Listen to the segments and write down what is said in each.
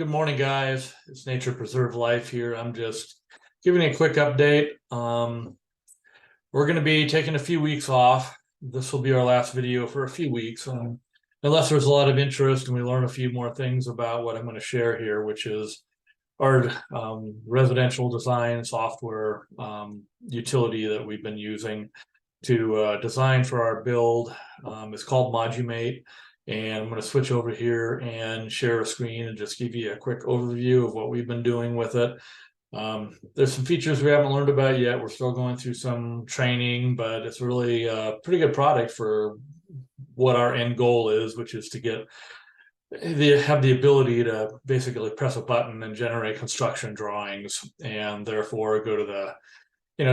Good morning, guys. It's Nature Preserve Life here. I'm just giving a quick update. We're going to be taking a few weeks off. This will be our last video for a few weeks, unless there's a lot of interest and we learn a few more things about what I'm going to share here, which is our residential design software utility that we've been using to design for our build. It's called Modumate. And I'm going to switch over here and share a screen and just give you a quick overview of what we've been doing with it. There's some features we haven't learned about yet. We're still going through some training, but it's really a pretty good product for what our end goal is, which is to have the ability to basically press a button and generate construction drawings, and therefore go to the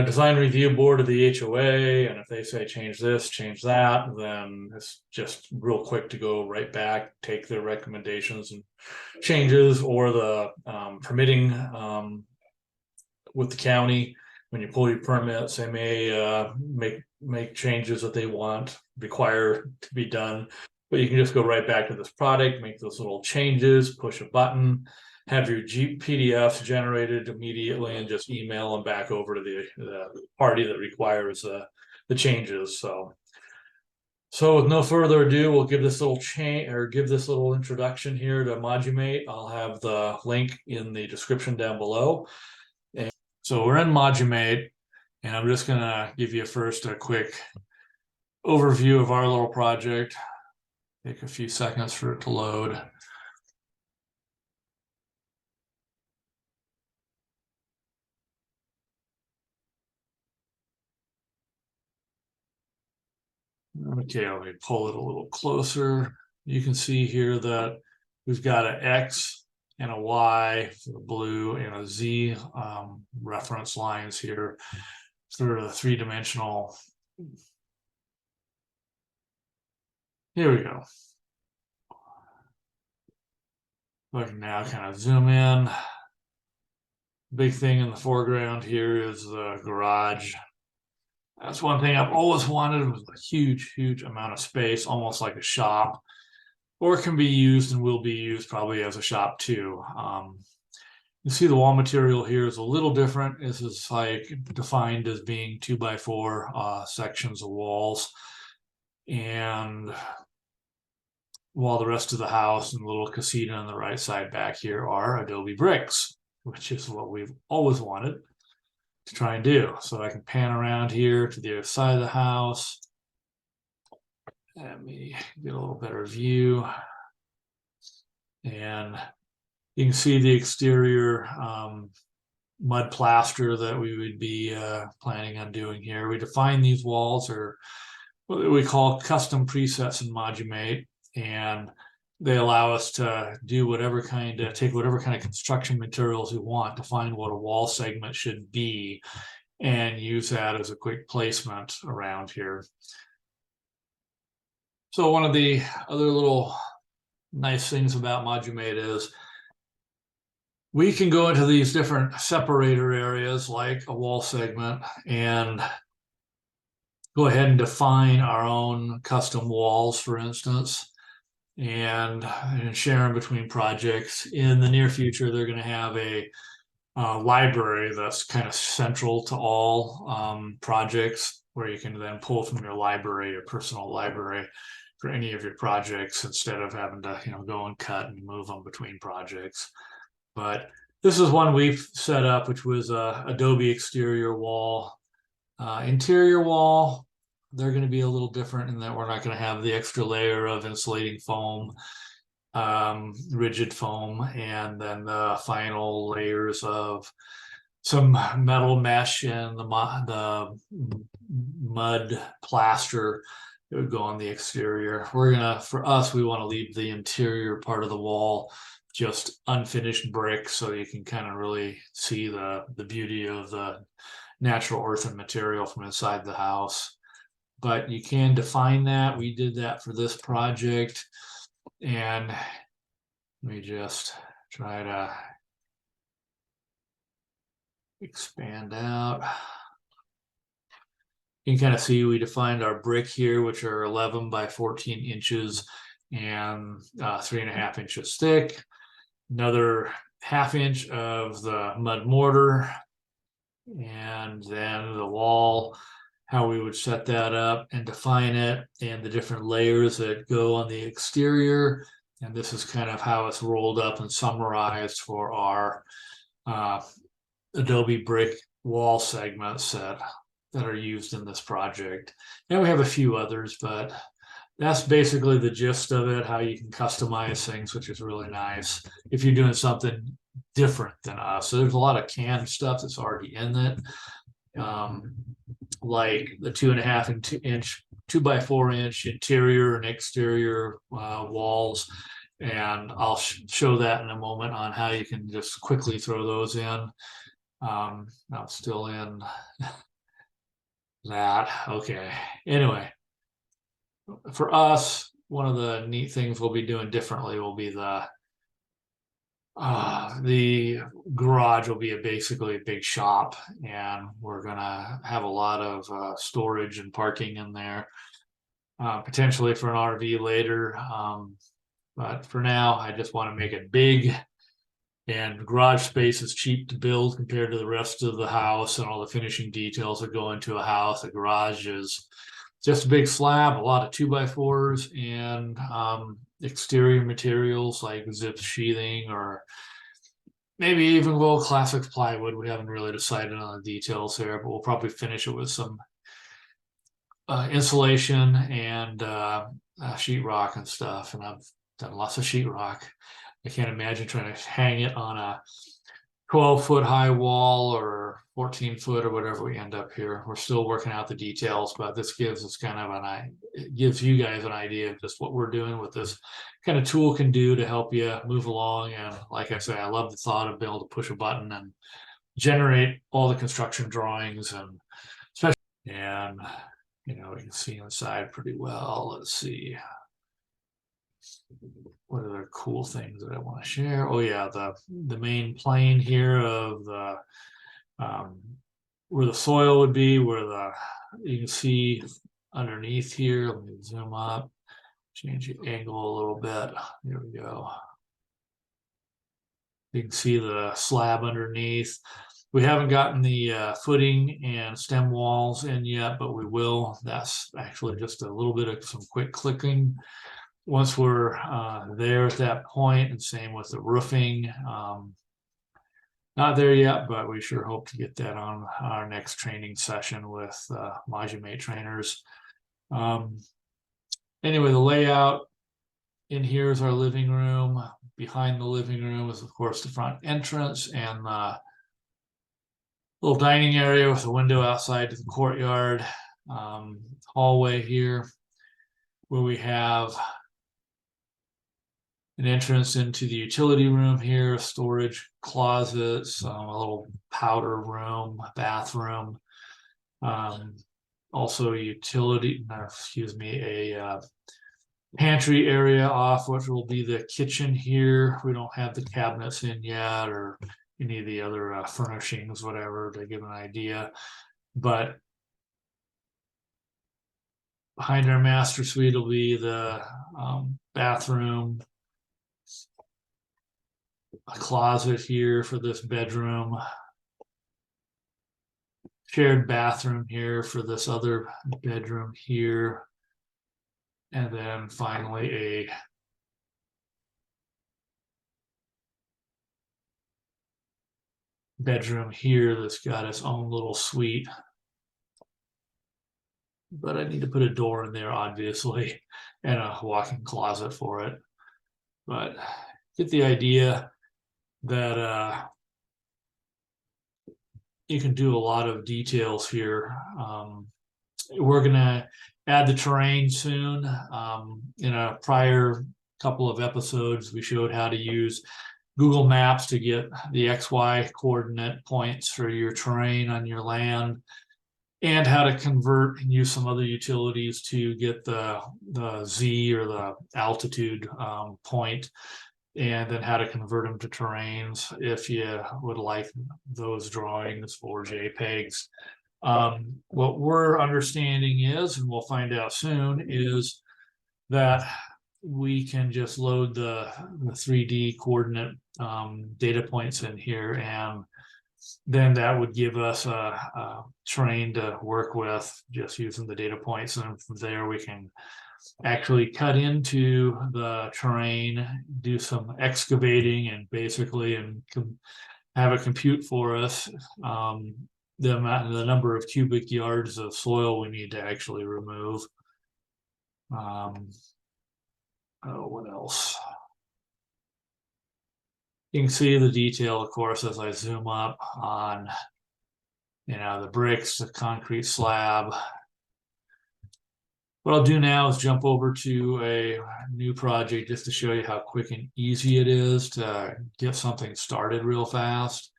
design review board of the HOA, and if they say change this, change that, then it's just real quick to go right back, take their recommendations and changes, or the permitting with the county. When you pull your permits, they may make changes that they require to be done, but you can just go right back to this product, make those little changes, push a button, have your PDFs generated immediately, and just email them back over to the party that requires the changes. So with no further ado, we'll give this little introduction here to Modumate. I'll have the link in the description down below. And so we're in Modumate, and I'm just going to give you first a quick overview of our little project. Take a few seconds for it to load. Okay, let me pull it a little closer. You can see here that we've got an X and a Y for the blue and a Z reference lines here for the three-dimensional. Here we go. I can now kind of zoom in. Big thing in the foreground here is the garage. That's one thing I've always wanted, was a huge amount of space, almost like a shop, or it can be used and will be used probably as a shop too. You see the wall material here is a little different. This is like defined as being 2x4 sections of walls, and while the rest of the house and the little casita on the right side back here are Adobe bricks, which is what we've always wanted to try and do. So I can pan around here to the other side of the house. Let me get a little better view. And you can see the exterior mud plaster that we would be planning on doing here. We define these walls, or what we call custom presets in Modumate, and they allow us to do take whatever kind of construction materials we want to find what a wall segment should be and use that as a quick placement around here. So one of the other little nice things about Modumate is we can go into these different separator areas like a wall segment and go ahead and define our own custom walls, for instance, and share them between projects. In the near future, they're going to have a library that's kind of central to all projects, where you can then pull from your library, your personal library, for any of your projects, instead of having to go and cut and move them between projects. But this is one we've set up, which was a Adobe exterior wall. Interior wall, they're going to be a little different in that we're not going to have the extra layer of insulating foam, rigid foam, and then the final layers of some metal mesh and the mud plaster that would go on the exterior. For us, we want to leave the interior part of the wall just unfinished brick, so you can kind of really see the beauty of the natural earthen material from inside the house. But you can define that. We did that for this project, and let me just try to expand out. You can kind of see we defined our brick here, which are 11 by 14 inches and 3.5 inches thick. another 1/2 inch of the mud mortar, and then the wall, how we would set that up and define it, and the different layers that go on the exterior. And this is kind of how it's rolled up and summarized for our Adobe brick wall segments that are used in this project. And we have a few others, but that's basically the gist of it, how you can customize things, which is really nice if you're doing something different than us. So there's a lot of canned stuff that's already in it, like the 2.5 inch 2x4 inch interior and exterior walls. And I'll show that in a moment on how you can just quickly throw those in. I'm still in that. Okay. Anyway, for us, one of the neat things we'll be doing differently will be the garage will be basically a big shop, and we're gonna have a lot of storage and parking in there, potentially for an RV later. But for now, I just want to make it big, and garage space is cheap to build compared to the rest of the house and all the finishing details that go into a house. The garage is just a big slab, a lot of 2x4s, and exterior materials like zip sheathing, or maybe even little classic plywood. We haven't really decided on the details there, but we'll probably finish it with some insulation and sheetrock and stuff. And I've done lots of sheetrock. I can't imagine trying to hang it on a 12-foot high wall or 14-foot or whatever we end up here. We're still working out the details, but this gives us kind of it gives you guys an idea of just what we're doing with this kind of tool can do to help you move along. And like I say, I love the thought of being able to push a button and generate all the construction drawings, and especially, and you can see inside pretty well. Let's see. What other cool things that I want to share? Oh yeah, the main plane here of the where the soil would be, where you can see underneath here. Let me zoom up, change the angle a little bit. There we go. You can see the slab underneath. We haven't gotten the footing and stem walls in yet, but we will. That's actually just a little bit of some quick clicking once we're there at that point, and same with the roofing. Not there yet, but we sure hope to get that on our next training session with Majimate trainers. Anyway, the layout in here is our living room. Behind the living room is, of course, the front entrance and the little dining area with a window outside to the courtyard. Hallway here where we have an entrance into the utility room here, storage closets, a little powder room, bathroom, also a pantry area off, which will be the kitchen here. We don't have the cabinets in yet, or any of the other furnishings, whatever, to give an idea. But behind our master suite will be the bathroom, a closet here for this bedroom, shared bathroom here for this other bedroom here, and then finally a bedroom here that's got its own little suite. But I need to put a door in there, obviously, and a walk-in closet for it. But get the idea that you can do a lot of details here. We're gonna add the terrain soon. In a prior couple of episodes, we showed how to use Google Maps to get the XY coordinate points for your terrain on your land, and how to convert and use some other utilities to get the Z or the altitude point, and then how to convert them to terrains if you would like those drawings or JPEGs. What we're understanding is, and we'll find out soon, is that we can just load the 3D coordinate data points in here, and then that would give us a terrain to work with just using the data points. And from there, we can actually cut into the terrain, do some excavating, and basically have it compute for us the number of cubic yards of soil we need to actually remove. Oh, what else? You can see the detail, of course, as I zoom up on, the bricks, the concrete slab. What I'll do now is jump over to a new project just to show you how quick and easy it is to get something started real fast.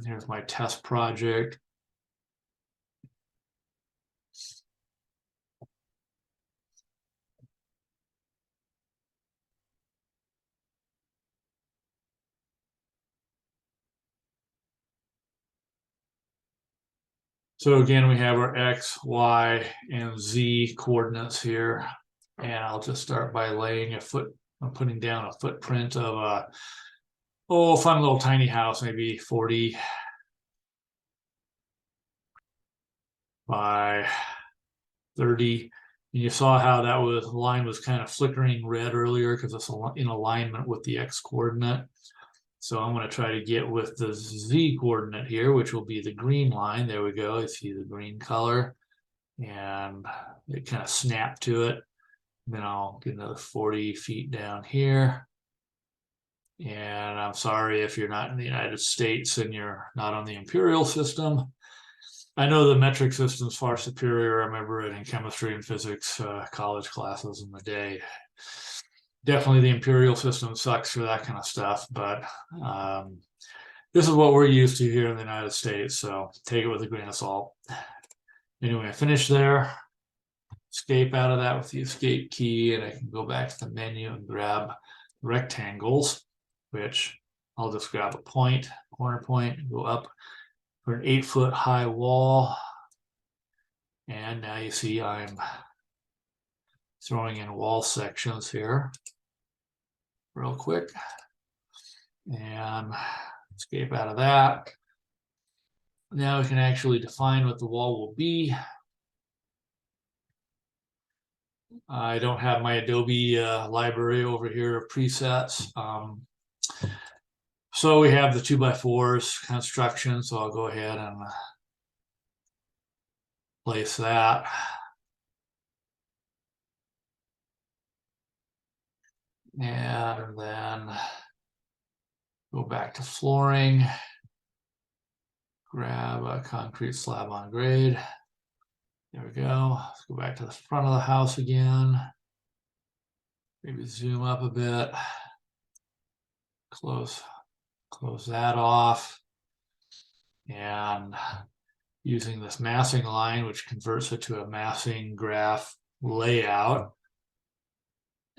Here's my test project. So again, we have our X, Y, and Z coordinates here. And I'll just start by putting down a footprint of a fun little tiny house, maybe 40 by 30. And you saw how that line was kind of flickering red earlier because it's in alignment with the X coordinate. So I'm going to try to get with the Z coordinate here, which will be the green line. There we go. You see the green color, and it kind of snapped to it. Then I'll get another 40 feet down here. And I'm sorry if you're not in the United States and you're not on the imperial system. I know the metric system is far superior. I remember it in chemistry and physics college classes in the day. Definitely the imperial system sucks for that kind of stuff, but this is what we're used to here in the United States, so take it with a grain of salt. Anyway, I finished there. Escape out of that with the escape key, and I can go back to the menu and grab rectangles, which I'll just grab a corner point, and go up for an 8-foot high wall. And now you see I'm throwing in wall sections here real quick, and escape out of that. Now we can actually define what the wall will be. I don't have my Adobe library over here of presets. So we have the 2x4s construction, so I'll go ahead and place that. And then go back to flooring, grab a concrete slab on grade. There we go. Let's go back to the front of the house again. Maybe zoom up a bit. Close that off. And using this massing line, which converts it to a massing graph layout,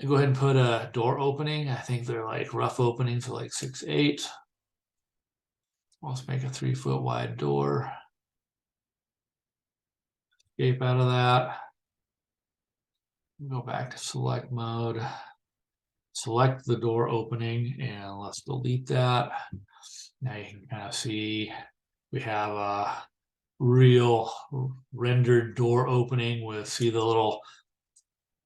and go ahead and put a door opening. I think they're like rough openings, so like 6'8". Let's make a 3-foot wide door. Escape out of that. Go back to select mode. Select the door opening, and let's delete that. Now you can kind of see we have a real rendered door opening with, see the little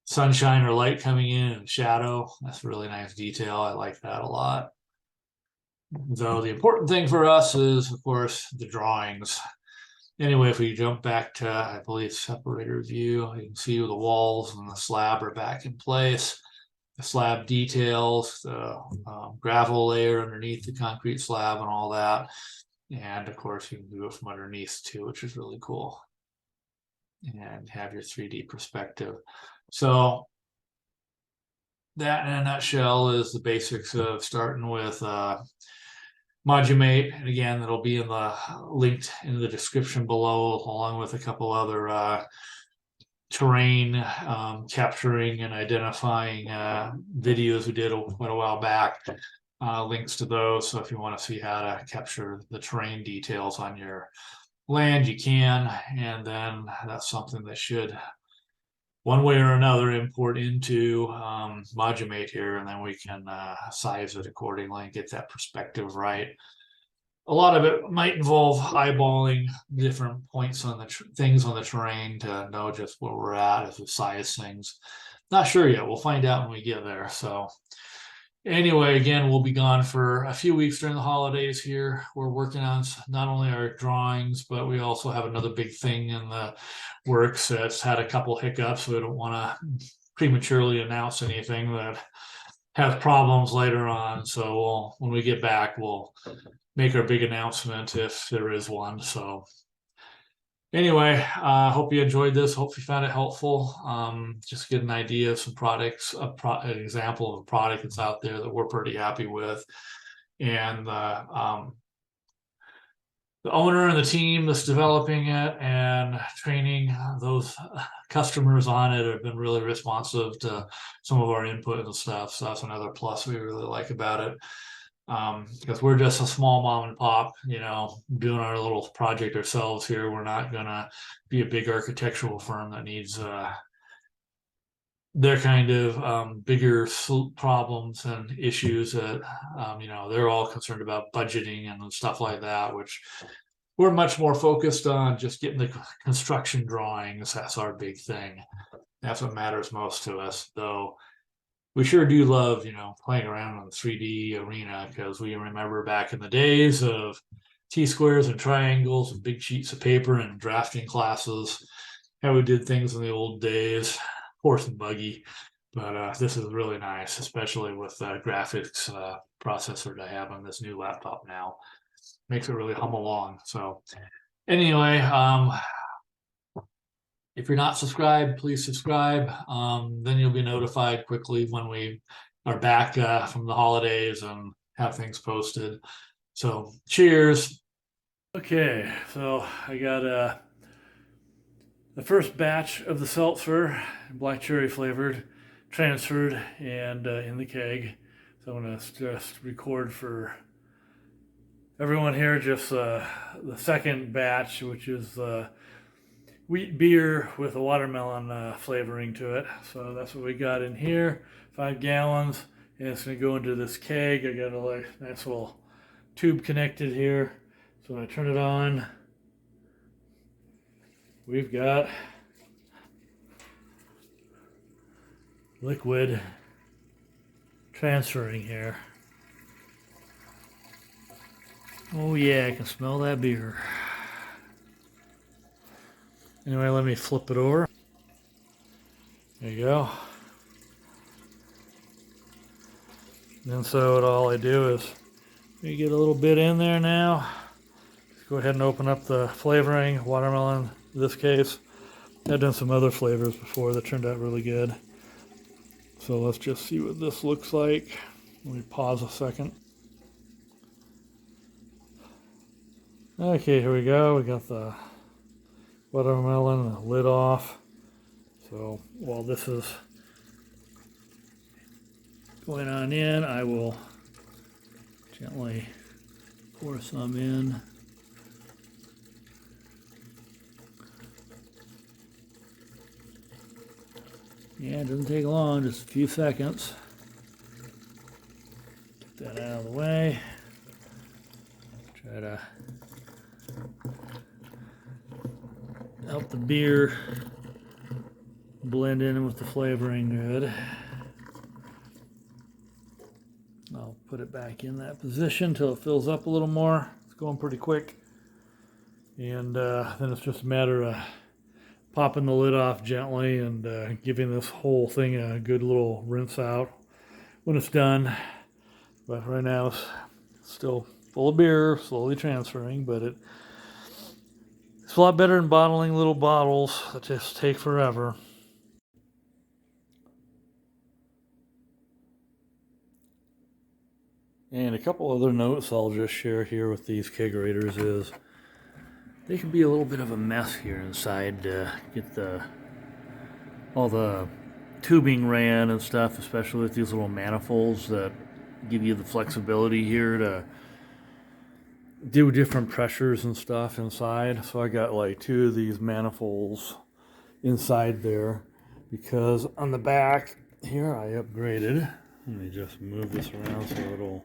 sunshine or light coming in and shadow. That's a really nice detail. I like that a lot. Though the important thing for us is, of course, the drawings. Anyway, if we jump back to, I believe, separator view, you can see the walls and the slab are back in place. The slab details, the gravel layer underneath the concrete slab and all that. And of course, you can do it from underneath too, which is really cool. And have your 3D perspective. So that in a nutshell is the basics of starting with Modumate. And again, it'll be in the linked in the description below, along with a couple other terrain capturing and identifying videos we did quite a while back. Links to those. So if you want to see how to capture the terrain details on your land, you can. And then that's something that should one way or another import into Modumate here, and then we can size it accordingly and get that perspective right. A lot of it might involve eyeballing different points on the things on the terrain to know just where we're at as we size things. Not sure yet. We'll find out when we get there. So anyway, again, we'll be gone for a few weeks during the holidays here. We're working on not only our drawings, but we also have another big thing in the works that's had a couple hiccups. We don't want to prematurely announce anything that has problems later on. So when we get back, we'll make our big announcement if there is one. So anyway, hope you enjoyed this. Hope you found it helpful. Just get an idea of some products, an example of a product that's out there that we're pretty happy with. And the owner and the team that's developing it and training those customers on it have been really responsive to some of our input and stuff. So that's another plus we really like about it. Because we're just a small mom and pop, doing our little project ourselves here. We're not gonna be a big architectural firm that needs their kind of bigger problems and issues that they're all concerned about budgeting and stuff like that, which we're much more focused on just getting the construction drawings. That's our big thing. That's what matters most to us, though. We sure do love, playing around in the 3D arena, because we remember back in the days of T-squares and triangles and big sheets of paper and drafting classes, how we did things in the old days, horse and buggy. But this is really nice, especially with the graphics processor that I have on this new laptop now. Makes it really hum along. So anyway, if you're not subscribed, please subscribe. Then you'll be notified quickly when we are back from the holidays and have things posted. So cheers. Okay, so I got the first batch of the seltzer, black cherry flavored, transferred and in the keg. So I'm gonna just record for everyone here just the second batch, which is wheat beer with a watermelon flavoring to it. So that's what we got in here, 5 gallons, and it's gonna go into this keg. I got a nice little tube connected here. So when I turn it on, we've got liquid transferring here. Oh yeah, I can smell that beer. Anyway, let me flip it over. There you go. And so all I do is you get a little bit in there now. Just go ahead and open up the flavoring, watermelon in this case. I've done some other flavors before that turned out really good. So let's just see what this looks like. Let me pause a second. Okay, here we go. We got the watermelon, the lid off. So while this is going on in, I will gently pour some in. Yeah, it doesn't take long, just a few seconds. Get that out of the way. Try to help the beer blend in with the flavoring good. I'll put it back in that position till it fills up a little more. It's going pretty quick. And then it's just a matter of popping the lid off gently and giving this whole thing a good little rinse out when it's done. But right now it's still full of beer, slowly transferring, but it's a lot better than bottling little bottles that just take forever. And a couple other notes I'll just share here with these kegerators is they can be a little bit of a mess here inside to get all the tubing ran and stuff, especially with these little manifolds that give you the flexibility here to do different pressures and stuff inside. So I got like 2 of these manifolds inside there because on the back here I upgraded. Let me just move this around so it'll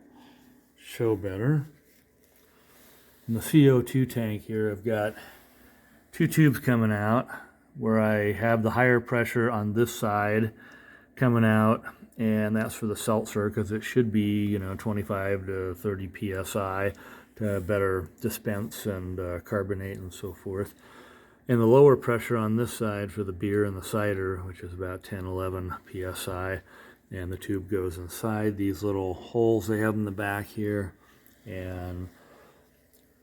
show better. In the CO2 tank here, I've got two tubes coming out where I have the higher pressure on this side coming out, and that's for the seltzer because it should be 25 to 30 psi to better dispense and carbonate and so forth. And the lower pressure on this side for the beer and the cider, which is about 10 11 psi, and the tube goes inside these little holes they have in the back here, and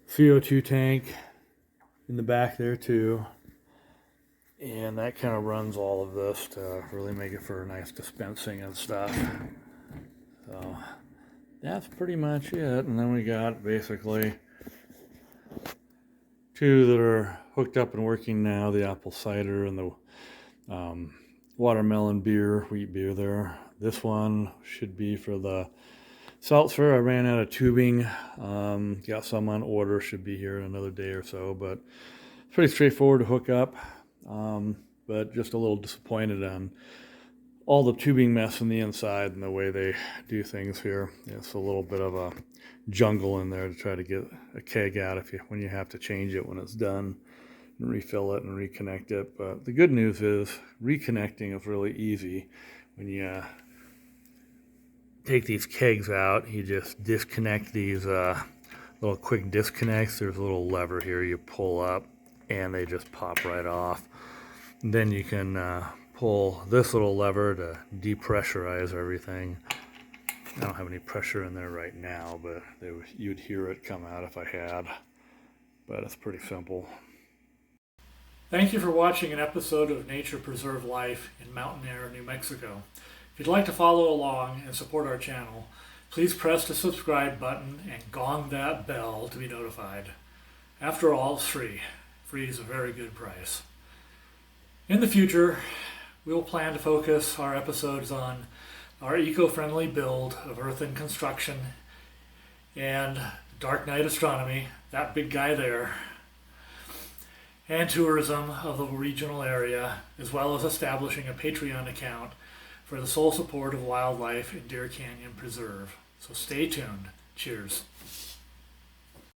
CO2 tank in the back there too, and that kind of runs all of this to really make it for nice dispensing and stuff. So that's pretty much it. And then we got basically two that are hooked up and working now, the apple cider and the watermelon beer, wheat beer there. This one should be for the seltzer. I ran out of tubing, got some on order, should be here in another day or so, but it's pretty straightforward to hook up, but just a little disappointed on all the tubing mess in the inside and the way they do things here. It's a little bit of a jungle in there to try to get a keg out when you have to change it when it's done and refill it and reconnect it. But the good news is reconnecting is really easy. When you take these kegs out, you just disconnect these little quick disconnects. There's a little lever here you pull up and they just pop right off. And then you can pull this little lever to depressurize everything. I don't have any pressure in there right now, but you'd hear it come out if I had. But it's pretty simple. Thank you for watching an episode of Nature Preserve Life in Mountain Air, New Mexico. If you'd like to follow along and support our channel, please press the subscribe button and gong that bell to be notified. After all, it's free. Free is a very good price. In the future, we will plan to focus our episodes on our eco-friendly build of earthen construction and dark night astronomy, that big guy there, and tourism of the regional area, as well as establishing a Patreon account for the sole support of wildlife in Deer Canyon Preserve. So stay tuned. Cheers.